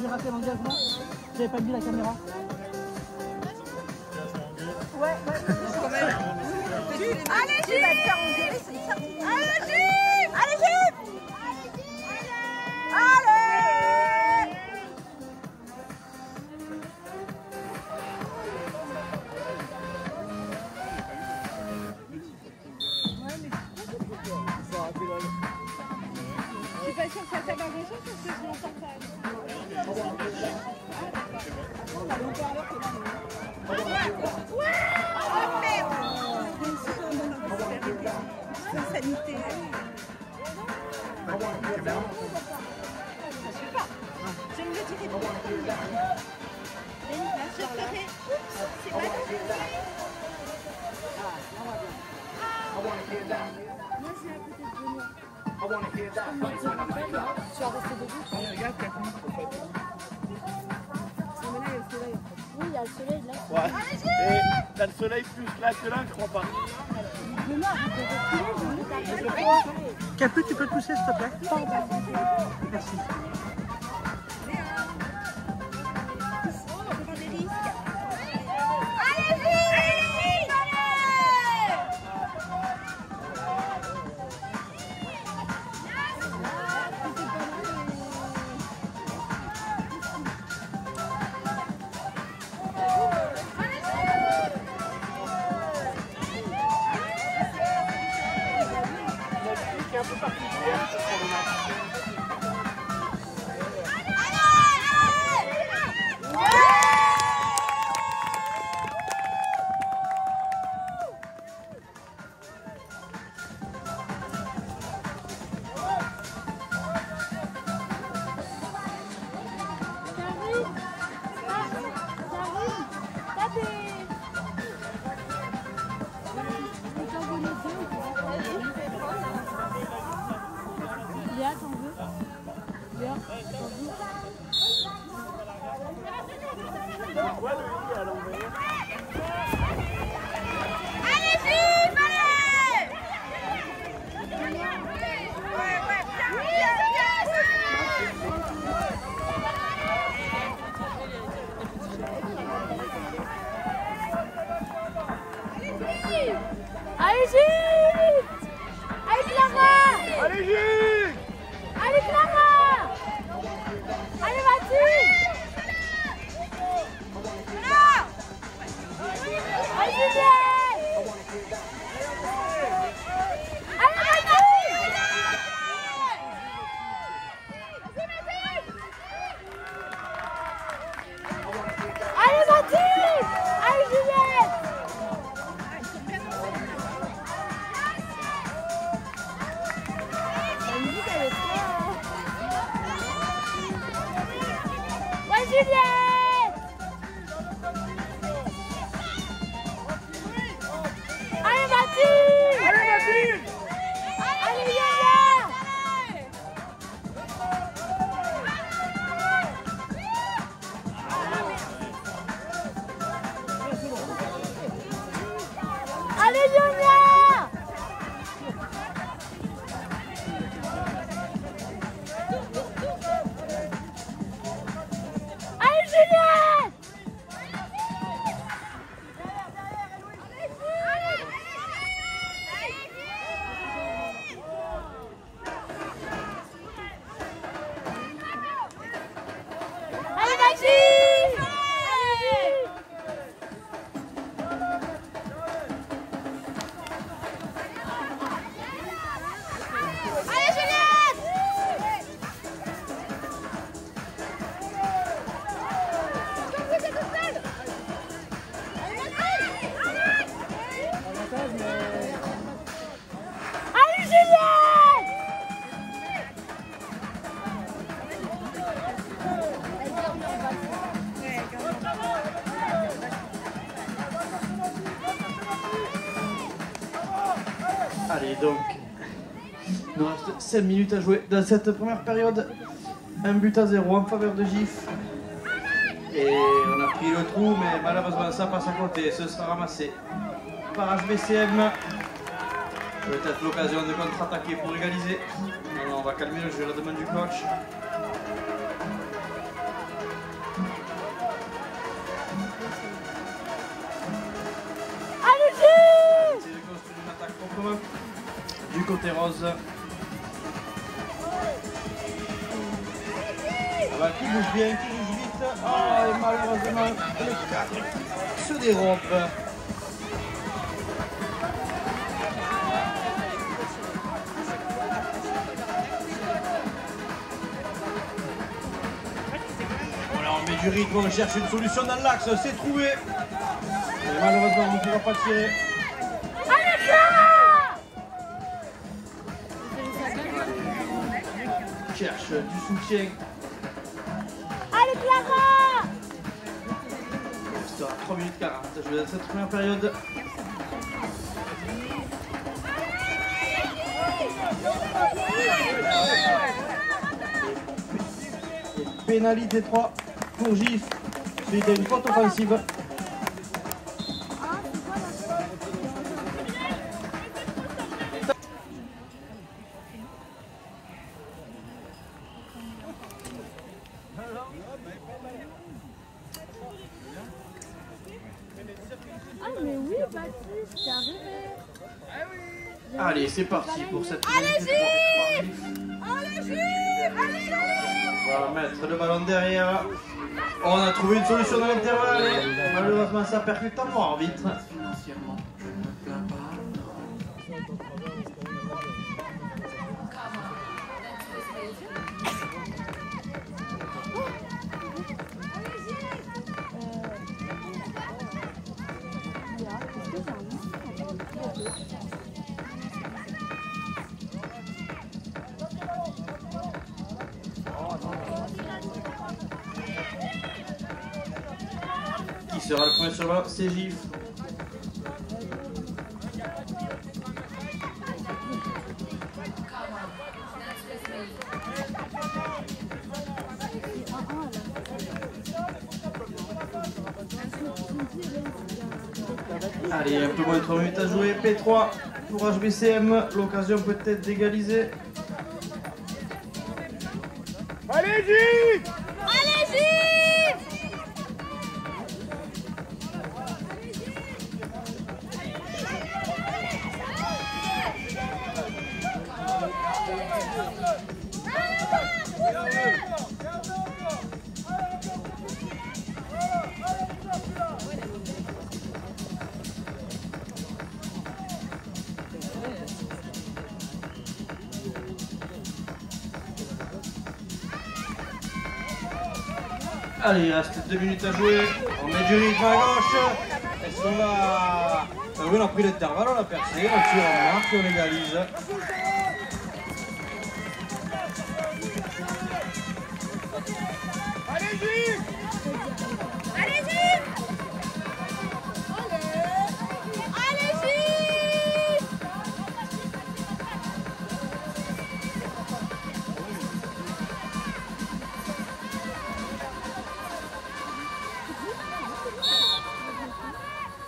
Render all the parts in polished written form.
raté l'engagement. J'avais pas mis la caméra. Ouais, quand même. Allez, Jules! Allez, Jules! Allez, Jules! Allez! Je suis pas sûre que ça t'a pas grand-chose parce que je l'entends pas. Oh merde! C'est sanitaire. Ça suit pas. Je me le dirai pas. Je ferai. C'est pas tout. Moi, c'est à côté de moi. Tu vas rester debout. Regarde, 4 minutes en fait. Mais là, il y a le soleil. Oui, il y a le soleil là. Ouais. Et t'as le soleil plus là que là, je crois pas. Capu, tu peux te pousser s'il te plaît? Merci. Un peu particulière pour le match. Léa, t'en veux? Léa, t'en veux? Allez, Jules, allez! Ouais, bien, Allez, Jules! Allez, Clara! Allez, Jules! Allez, Clara! Allez, Mathilde! Allez, Juliette! Allez, Mathilde! Allez, Mathilde! Allez, Juliette! Ouais, Juliette! Allez, Mathilde! Allez, Mathilde! Allez, Yaya! Allez, Yaya! Allez, Juliette! Allez, Mathilde! Allez, Juliette! Allez, Juliette! Allez, donc, il nous reste 5 minutes à jouer dans cette première période. 1-0 en faveur de GIF. Et on a pris le trou, mais malheureusement ça passe à côté. Ce sera ramassé par HBCM. Peut-être l'occasion de contre-attaquer pour égaliser. Non, on va calmer le jeu, la demande du coach. du côté rose. Ah bah, qui bouge bien, qui bouge vite. Oh, et malheureusement, les 4 se dérobent. Voilà, on met du rythme, on cherche une solution dans l'axe, c'est trouvé. Et malheureusement, on ne pourra pas tirer. Cherche du soutien. Allez Clara! C'est à 3 minutes 40, je vais dans cette première période. Pénalité 3 pour GIF suite à une faute offensive. Ah mais oui Baptiste, c'est arrivé. Allez, c'est parti pour cette pénalité 3 pour GIF. On va mettre le ballon derrière. On a trouvé une solution dans l'intervalle et malheureusement ça percute en moi, arbitre. Qui sera le premier sur le ballon? C'est GIF. Allez, un peu moins de 3 minutes à jouer. P3 pour HBCM. L'occasion peut-être d'égaliser. Allez, Gilles! Allez Gilles! Allez, il reste 2 minutes à jouer. On met du rythme à gauche. Est-ce qu'on va... oui, on a pris l'intervalle, on a percé, on tire, on marque, on égalise. Allez, Gilles! Allez Gilles! Allez Gilles!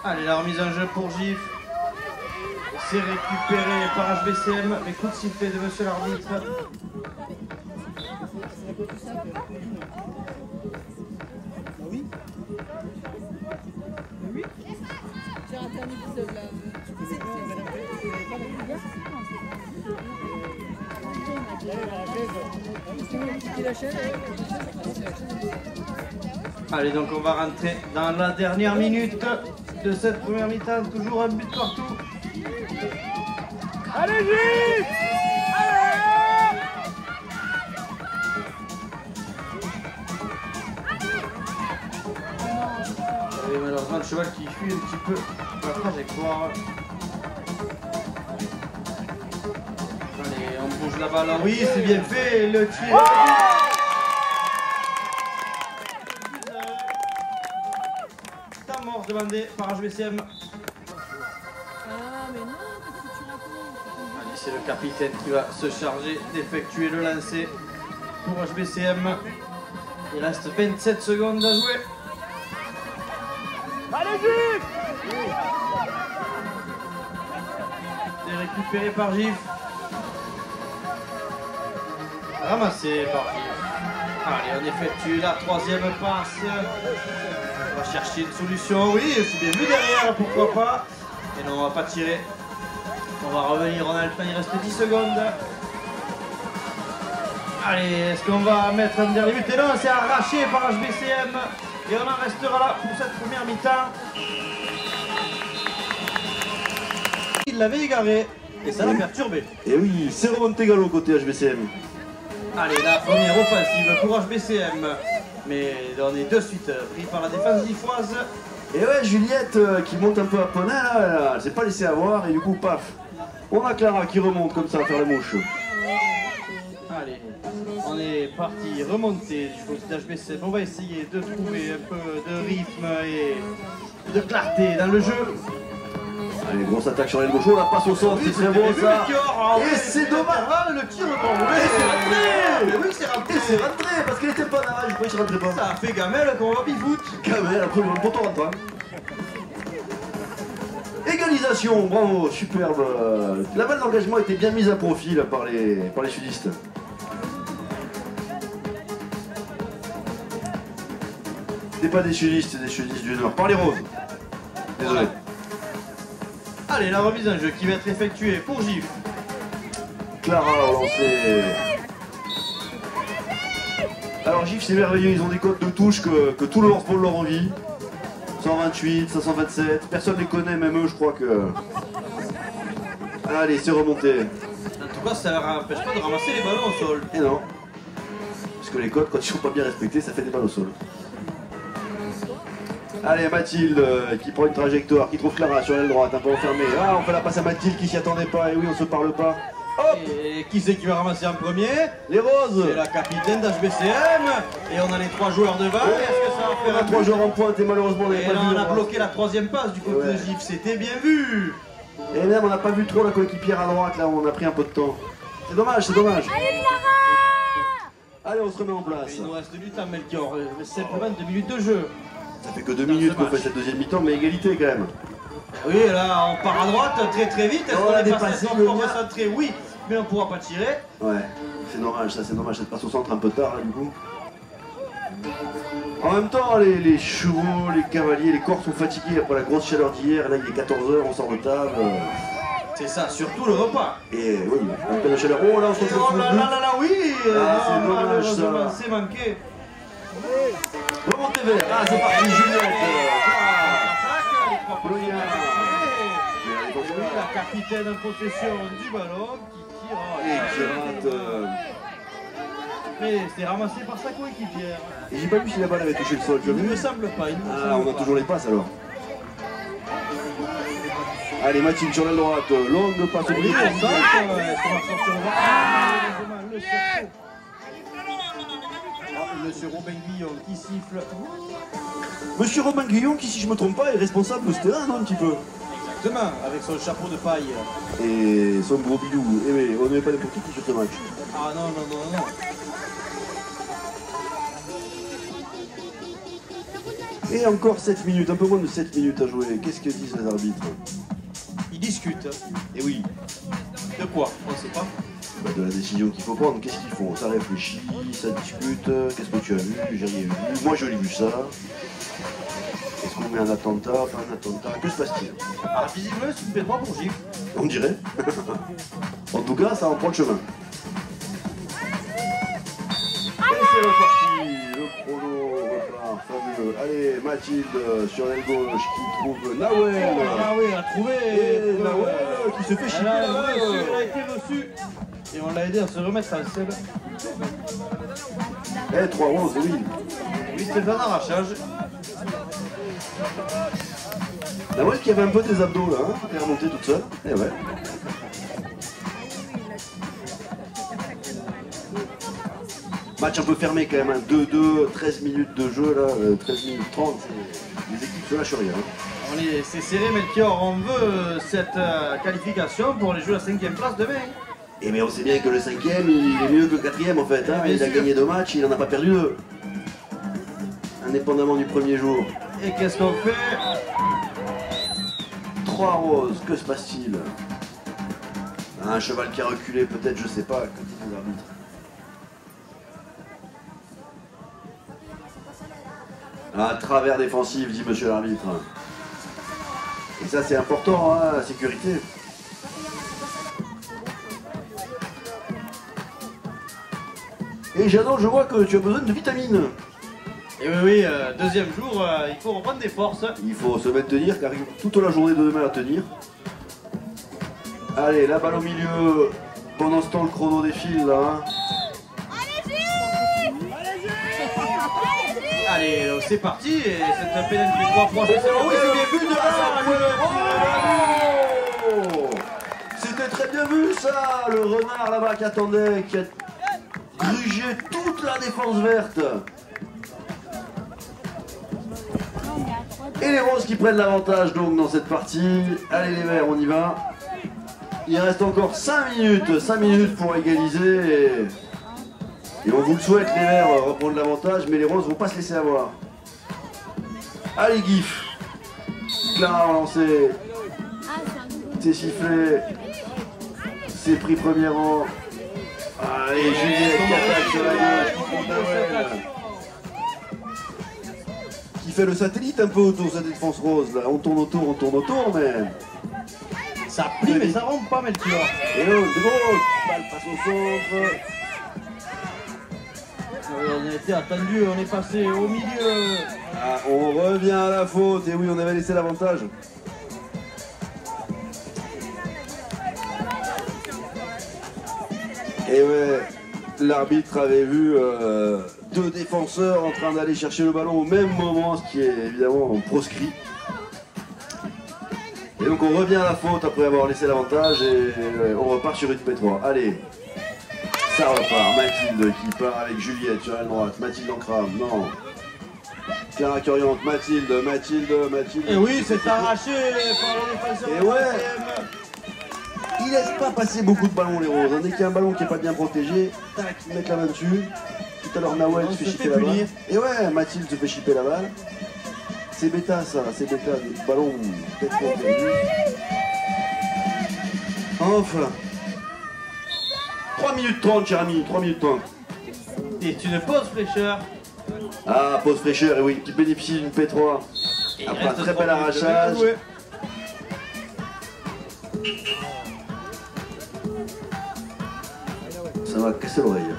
Allez, la remise en jeu pour GIF. C'est récupéré par HBCM. Les coups de sifflet de monsieur l'arbitre. Oui. Oui. J'ai raté un épisode là. Allez, donc on va rentrer dans la dernière minute de cette première mi-temps. Toujours un but partout. Allez, Gilles! Et malheureusement, le cheval qui fuit un petit peu la trajectoire. Allez, on bouge la balle. Oui, c'est bien fait. Le tir. Temps mort demandé par HBCM. Ah mais non, qu'est-ce que tu racontes? Allez, c'est le capitaine qui va se charger d'effectuer le lancer pour HBCM. Il reste 27 secondes à jouer. Allez, Gilles! C'est récupéré par GIF. Ramassé par GIF. Allez, on effectue la troisième passe. On va chercher une solution. Oui, c'est bien vu derrière, pourquoi pas. Et non, on va pas tirer. On va revenir en Alpin, il reste 10 secondes. Allez, est-ce qu'on va mettre un dernier but? Et non, c'est arraché par HBCM. Et on en restera là pour cette première mi-temps. Il l'avait égaré. Et ça l'a perturbé. Et oui, c'est remonté galop côté HBCM. Allez, la première offensive pour HBCM. Mais on est de suite pris par la défense d'Ifoise. Et ouais, Juliette qui monte un peu à poney là, elle s'est pas laissée avoir et du coup, paf. On a Clara qui remonte comme ça à faire la mouche. Allez, on est parti remonter du côté d'HBCM. On va essayer de trouver un peu de rythme et de clarté dans le jeu. Allez, grosse attaque sur l'aile gauche, la passe au centre, c'est très bon ça. Et c'est dommage, le tir est pas mauvais. c'est rentré. Mais oui, c'est rentré, parce qu'elle était pas là, je croyais qu'il rentrait pas. Ça a fait gamelle qu'on va bifoot. Gamelle, après le poteau rentre. Égalisation, bravo, superbe. La balle d'engagement était bien mise à profit là, par les sudistes. C'est pas des sudistes, c'est des sudistes du Nord. Par les roses. Désolé. Allez, la remise en jeu qui va être effectuée pour Gif. Clara au lancer. Alors Gif, c'est merveilleux, ils ont des codes de touche que tout le hors-ball leur envie. 128, 527, personne ne les connaît, même eux je crois que... Allez, c'est remonté. En tout cas, ça ne leur empêche pas de ramasser les ballons au sol. Et non. Parce que les codes, quand ils sont pas bien respectés, ça fait des balles au sol. Allez, Mathilde qui prend une trajectoire, qui trouve Clara sur l'aile droite, un peu enfermée. Ah, on fait la passe à Mathilde qui s'y attendait pas, et oui, on se parle pas. Hop. Et qui c'est qui va ramasser en premier? Les roses. C'est la capitaine d'HBCM. Et on a les 3 joueurs devant. Est-ce que ça va faire On a 3 joueurs en pointe et malheureusement on n'avait Et pas là, vu. on a bloqué la 3e passe du côté de Gif. C'était bien vu. Et même on n'a pas vu trop la coéquipière à droite, là, on a pris un peu de temps. C'est dommage, c'est dommage. Allez, Clara! Allez, on se remet en place. Il nous reste du temps, Melchior. Simplement 2 minutes de jeu. Ça fait que 2 minutes qu'on fait cette deuxième mi-temps, mais égalité quand même. Oui, là, on part à droite très vite. Est-ce qu'on est passé sur le centré? Oui, mais on ne pourra pas tirer. Ouais, c'est dommage, ça c'est dommage, cette passe au centre un peu tard là du coup. En même temps, les chevaux, les cavaliers, les corps sont fatigués après la grosse chaleur d'hier. Là, il est 14h, on sort de table. C'est ça, surtout le repas. Et oui, un peu de chaleur. Oh là, on se retrouve Oh sous le là but. là là, oui. Ah, c'est dommage, malheureusement, ça. c'est manqué. Remontez vers. Ah, c'est parti, Juliette. Oui, la capitaine en possession du ballon qui tire. Et qui rate. Mais c'est ramassé par sa coéquipière. Et j'ai pas vu si la balle avait touché le sol, tu as Il ne vu? me semble pas. Ah, on a toujours les passes alors. Allez, Mathilde sur la droite, longue passe au bris. Monsieur Robin Guillon qui siffle. Monsieur Robin Guillon, qui si je me trompe pas est responsable de ce terrain, non, un petit peu. Exactement, avec son chapeau de paille. Et son gros bidou. Eh mais on n'avait pas n'importe qui sur ce match. Ah non, non, non, non. Et encore 7 minutes, un peu moins de 7 minutes à jouer. Qu'est-ce que disent les arbitres? Ils discutent. Eh oui, De quoi? On ne sait pas. bah, de la décision qu'il faut prendre. Qu'est-ce qu'ils font? Ça réfléchit, ça discute. Qu'est-ce que tu as vu? J'ai rien vu. Moi je l'ai vu ça. Est-ce qu'on met un attentat? Pas un attentat? Que se passe-t-il? Ah, visiblement, c'est une belle droit pour Gif. On dirait. En tout cas, ça en prend le chemin. Et c'est reparti. Le chrono repart. Fabuleux. Allez, Mathilde sur l'aile gauche qui trouve Nawel. Ah oui, elle a trouvé. Et Nawel qui se fait chipper. Elle a été reçue. Et on l'a aidé à se remettre à selle. Eh, 3 roses, oui. Oui, c'était un arrachage. Nawel qui avait un peu des abdos là, hein. Elle est remontée toute seule. Eh ouais. Match un peu fermé quand même, hein. 2-2, 13 minutes de jeu là, 13 minutes 30, les équipes se lâchent rien. Hein. C'est serré, Melchior, on veut cette qualification pour les jouer à la 5e place demain. Et mais on sait bien que le 5e, il est mieux que le 4e en fait, hein. Il a gagné 2 matchs, il n'en a pas perdu 2. Indépendamment du premier jour. Et qu'est-ce qu'on fait? 3 roses, que se passe-t-il? Un cheval qui a reculé peut-être, je sais pas, que disent les arbitres. Un travers défensif, dit monsieur l'arbitre. Et ça c'est important, hein, la sécurité. Et Jeannot, je vois que tu as besoin de vitamines. Et oui, deuxième jour, il faut reprendre des forces. Il faut se maintenir car il faut toute la journée de demain à tenir. Allez, la balle au milieu. Pendant ce temps, le chrono défile là. Hein. Allez, c'est parti. Et c'est un pénalty 3 fois. Oui, c'est bien vu de C'était très bien vu ça. Le renard là-bas qui attendait, qui a grugé toute la défense verte. Et les roses qui prennent l'avantage donc dans cette partie. Allez les verts, on y va. Il reste encore 5 minutes pour égaliser. Et on vous le souhaite, les verts, reprendre l'avantage, mais les roses vont pas se laisser avoir. Allez, Gif. Clara a lancé. C'est sifflé. C'est pris premier rang. Allez, Juliette qui attaque sur la gauche. Qui fait le satellite un peu autour de cette défense rose. Là. On tourne autour, mais... Ça plie, mais ça rentre pas, Melchior. Et oh, c'est bon. Balle passe au centre. On était attendu, on est passé au milieu. Ah, on revient à la faute. Et oui, on avait laissé l'avantage. Et ouais, l'arbitre avait vu deux défenseurs en train d'aller chercher le ballon au même moment, ce qui est évidemment proscrit. Et donc on revient à la faute après avoir laissé l'avantage et on repart sur une P3. Allez, ça repart. Mathilde qui part avec Juliette sur la droite. Mathilde en crame, non. Clara qui oriente, Mathilde. Et oui, c'est arraché par le défenseur. Et ouais, ils laissent pas passer beaucoup de ballons les roses. Dès qu'il y a un ballon qui est pas bien protégé, tac, ils mettent la main dessus. Tout à l'heure Nawel se fait chipper la balle. Et ouais, Mathilde se fait chipper la balle. C'est bêta ça, c'est bêta, des ballons bêtement perdus. Enfin. 3 minutes 30, cher ami, 3 minutes 30. Et une pause fraîcheur. Ah, pause fraîcheur, et oui, qui bénéficie d'une P3. Après un très bel arrachage. Ça va casser l'oreille.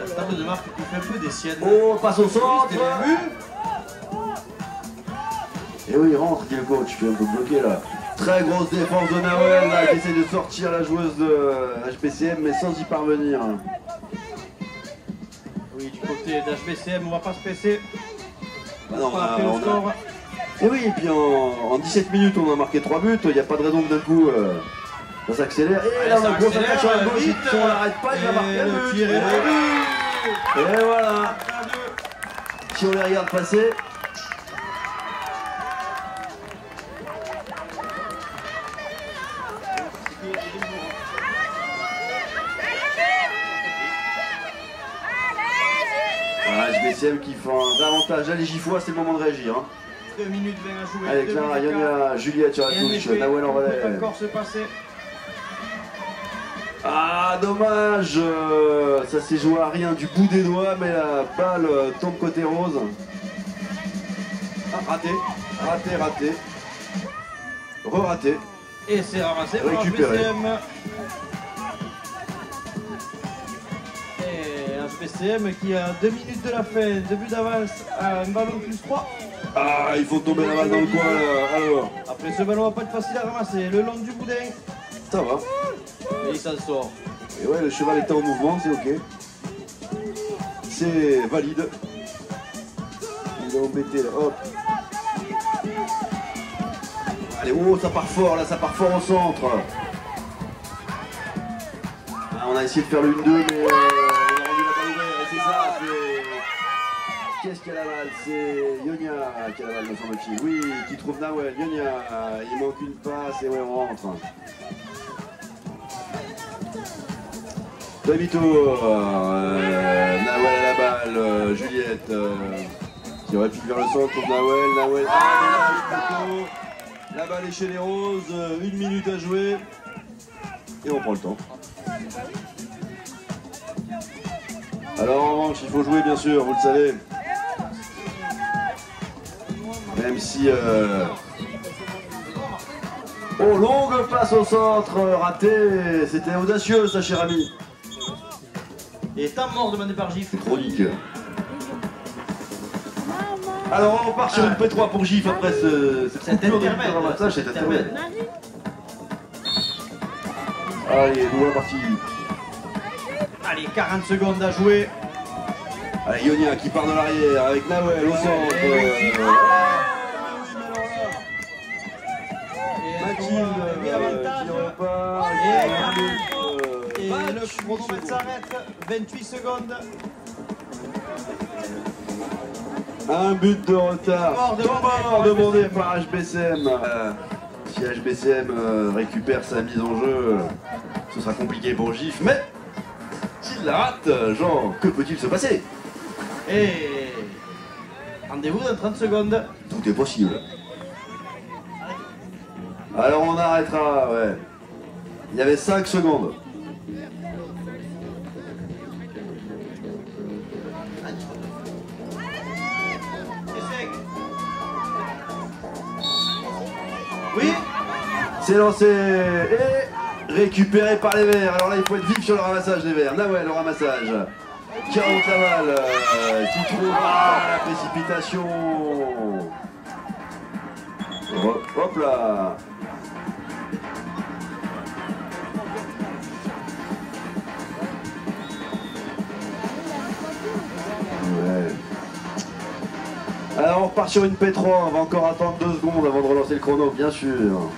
La table de marque qui fait un peu des siennes. Oh, passe au centre. Et oui, il rentre, dit le coach, je suis un peu bloqué là. Très grosse défense de Nawel là, qui essaie de sortir la joueuse de HBCM, mais sans y parvenir. Oui, du côté d'HBCM, on va pas se presser. Bah non, Et oui, et puis en 17 minutes, on a marqué 3 buts, il n'y a pas de raison que d'un coup ça s'accélère. Et là, on a un gros attaque sur la gauche, si on l'arrête pas, il va marquer un but. Et voilà. Si on les regarde passer. HBCM qui fait un avantage. Allez, Gifois, c'est le moment de réagir. Hein. 2 minutes 20 à jouer. Allez, Clara, Yonia, Juliette sur la touche, Nawel en relais. Encore se passer. Ah, dommage. Ça s'est joué à rien du bout des doigts, mais la balle tombe côté rose. Ah, raté. Re-raté. Et c'est ramassé par récupéré. HBCM. HBCM qui a 2 minutes de la fin, 2 buts d'avance, un ballon plus 3. Ah, il faut tomber la balle dans le coin là. Alors. Après ce ballon va pas être facile à ramasser, le long du boudin. Ça va. Et il s'en sort. Et ouais, le cheval était en mouvement, c'est ok. C'est valide. Il est embêté là, hop. Allez, oh, ça part fort là, ça part fort au centre. Ah, on a essayé de faire le 1-2, mais... Qu'est-ce qu'il y a la balle? C'est Yonia qui a la balle, me semble-t-il. Oui, qui trouve Nawel. Yonia, il manque une passe et ouais, on rentre. Demi-tour. Nawel à la balle. Juliette qui aurait pu vers le centre, trouve Nawel. La balle est chez les roses. 1 minute à jouer. Et on prend le temps. Alors en revanche, il faut jouer bien sûr, vous le savez. Même si... Oh, longue passe au centre, raté. C'était audacieux ça, cher ami. Et temps mort demandé par Gif. C'est chronique. Alors on repart sur une P3 pour Gif après cette coupure de ramassage, c'est intermède. Allez, nouvelle partie. Allez, 40 secondes à jouer. Allez, Ionia qui part de l'arrière avec Nawel au centre. Mathilde qui repart. Et le chronomètre s'arrête. 28 secondes. Un but de retard. Temps mort demandé par HBCM. Si HBCM récupère sa mise en jeu, ce sera compliqué pour Gif. Mais s'il la rate, Jean, que peut-il se passer? Et rendez-vous dans 30 secondes. Tout est possible. Alors on arrêtera, ouais. Il y avait 5 secondes. Oui. C'est lancé et récupéré par les Verts. Alors là, il faut être vif sur le ramassage des Verts. Nawel au ramassage. Qui remonte la balle, qui trouve la précipitation. Hop là. Ouais. Alors on repart sur une P3, on va encore attendre 2 secondes avant de relancer le chrono, bien sûr.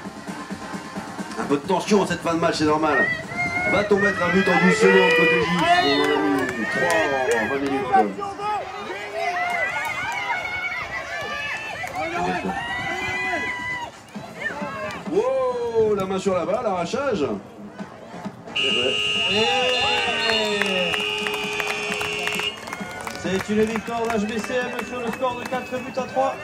Un peu de tension en cette fin de match, c'est normal. Va-t-on mettre un but en 12 secondes côté Gif? On en a mis 3 en 20 minutes. Wow, la main sur la balle, arrachage. C'est une victoire d'HBCM sur le score de 4 buts à 3.